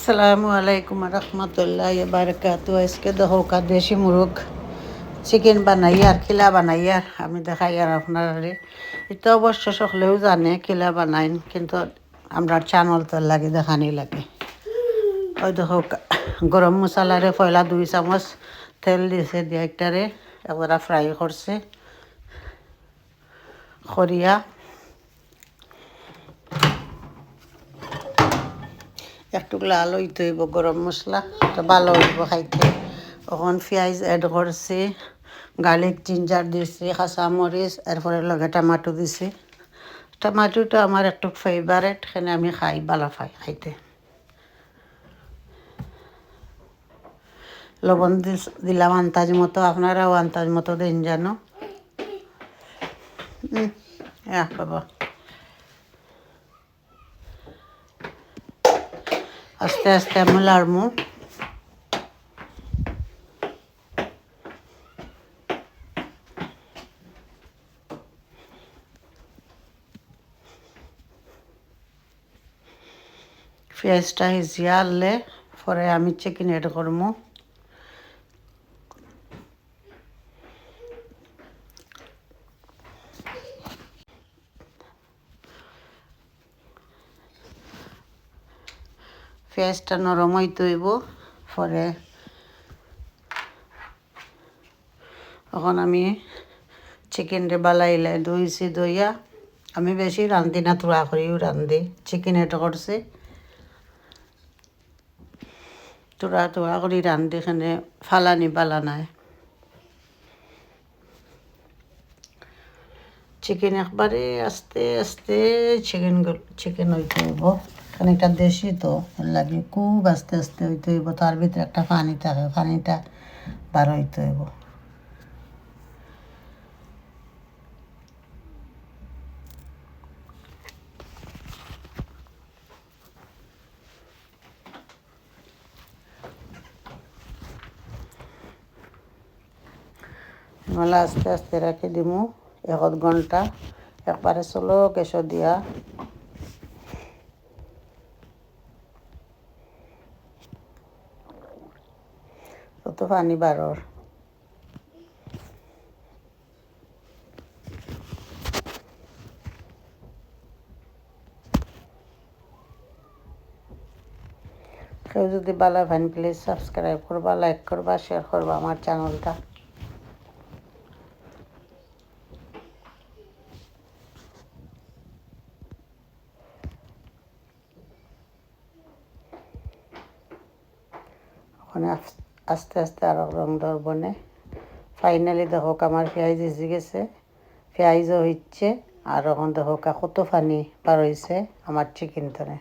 আসসালামু আলাইকুম রহমতুল্লাহ বারকাতু। আজকে দেখো দেশি মুরগ চিকেন বানাই আর খিলা বানাই আর আমি দেখাই আর আপনারা এটা অবশ্য সকলেও জানে খিলা বানাইন, কিন্তু আমরা চ্যানেল তো লাগে দেখানি লাগে। ওই দেখো গরম মশলারে পয়লা 2 চামচ তেল দিয়েছে, দিয়ে একটারে একবারা ফ্রাই করছে খরিয়া। একটু লাল হইতে হইব, গরম মশলা তো ভালো হইব খাইতে। এখন পেঁয়াজ এড করছি, গার্লিক জিঞ্জার দিছি, কাঁচামরিচ, এরপরে লগে টমাটো দিছি। টমাটোটা আমার একটু ফেভারেট, সেখানে আমি খাই ভালো পাই খাইতে। লবণ দিলাম আন্দাজ মতো, আপনারাও আন্দাজ মতো দিন জানো। বাবা আস্তে আস্তে আমি লাড়মু। পেঁয়াজটা হিজিয়া আনলে পরে আমি চিকেন এড করবো। পেঁয়াজটা নরম হইতে হইব। পরে এখন আমি চিকেনটা বালাইলে ধুইছি, ধুইয়া আমি বেশি রান্ধি না, তোড়া করিও রান্ধি। চিকেন এড করছি, তোড়া তোড়া করি রান্ধি, এখানে ফালানি বালা নাই। চিকেন একবারে আস্তে আস্তে চিকেন হইতে হইব, খানিকটা দেশি তো লাগে, খুব আস্তে আস্তে হইতে হইব। তার ভিতরে একটা পানি থাকে, পানিটা বার হইতে হইব। নহলে আস্তে আস্তে রাখি দিমু 1 ঘন্টা, একবারে চলো গ্যাসও দিয়া। তত পানি বারর। কেউ যদি ভালো পান প্লিজ সাবস্ক্রাইব করবা, লাইক করবা, শেয়ার করবা আমার চ্যানেলটা। ওখানে আস্তে আস্তে আরও রং ধরবো না। ফাইনালি দেখো আমার পেঁয়াজ এসে গেছে, পেঁয়াজও হচ্ছে। আর এখন দেখো কত পানি বার হয়েছে আমার চিকেন ধরে।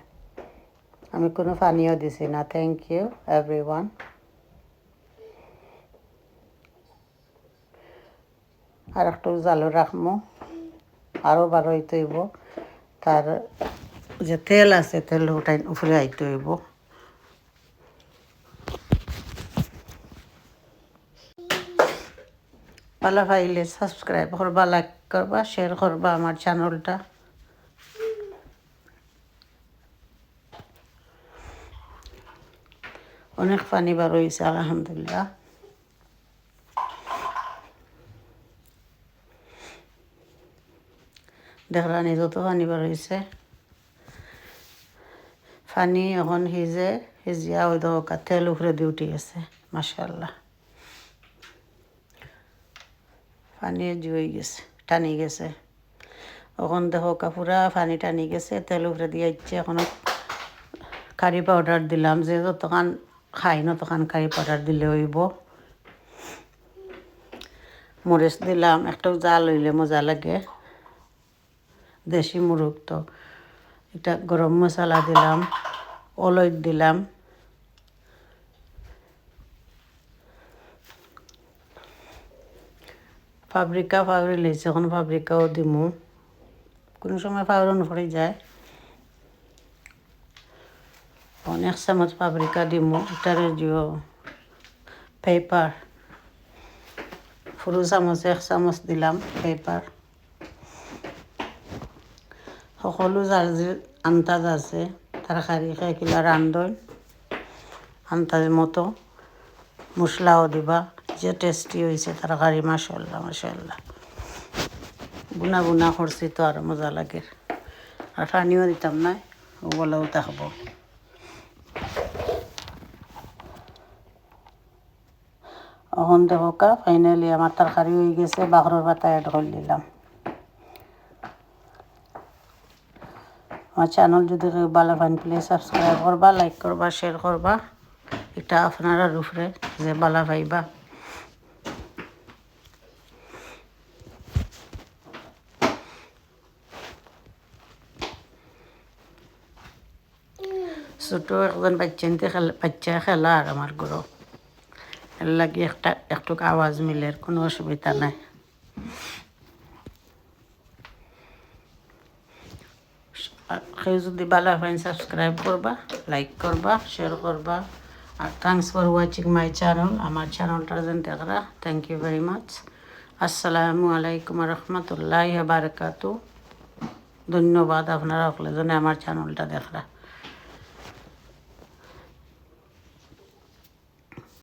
আমি কোনো পানিও দিছি না। Thank you everyone. আর একটু জালও রাখবো, আরও বার হইতে হইব। তার যে তেল আছে তেল ওটাই উপরে আইতে হইব। ভালো পাইলে সাবস্ক্রাইব করবা, লাইক করবা, শেয়ার করবা আমার চ্যানেলটা। অনেক পানি বার হয়েছে আলহামদুলিল্লাহ। দেখলানি যত পানি বার হয়েছে। পানি এখন সিজিয়া ওই দরকার, তেল উপরে দিয়ে উঠে গেছে মাশাআল্লাহ। পানি জুয়ে গেছে, টানি গেছে। এখন দেখো পুরা পানি টানি গেছে, তেল উপরে দিয়ে ইচ্ছে। এখন কারি পাউডার দিলাম, যে যতখান খাই না তখন কারি পাউডার দিলে হইব। মরিচ দিলাম, একটু জাল হইলে মজা লাগে, দেশি মুরগ তো। এটা গরম মশলা দিলাম, অলইট দিলাম, পাবরিকা পাউডার লেগেছে, এখন পাবরিকাও দিমু। কোনো সময় পাউডার নপড়ে যায়। অনেক চামচ পাবরিকা দিমু। এটার জিও পেপার সরু চামচ 1 চামচ দিলাম পেপার। সকলো যার যে আন্দাজ আছে তরকারি খাই কিলা রান্ধন আন্দাজ মতো মশলাও দিবা, যে টেস্টি হয়েছে তরকারি। মাশাআল্লাহ মাশাআল্লাহ, বুনা বুনা করছি তো আরও মজা লাগে। আর পানিও দিতাম না, ওগুলোও থাকবো। এখন দেখো কা ফাইনালি আমার তরকারি হয়ে গেছে, বাঘরের পাতা অ্যাড করে দিলাম। আমার চ্যানেল যদি ভালো পান প্লিজ সাবস্ক্রাইব করবা, লাইক করবা, শেয়ার করবা। এটা আপনারা উপরে যে ভালো পাইবা। ছোটো একজন বাচ্চা খেলা আর আমার ঘরও, এর লাগে একটু আওয়াজ মিলের, কোনো অসুবিধা নাই। কেউ যদি ভালো পাইন সাবস্ক্রাইব করবা, লাইক করবা, শেয়ার করবা। আর thanks for watching my channel. আমার চ্যানেলটা যেন দেখরা, থ্যাংক ইউ ভেরি মাচ। আসসালামু আলাইকুম রহমতুল্লাহি ওয়া বারাকাতুহু। ধন্যবাদ আপনারা সকলে জন্য আমার চ্যানেলটা দেখরা।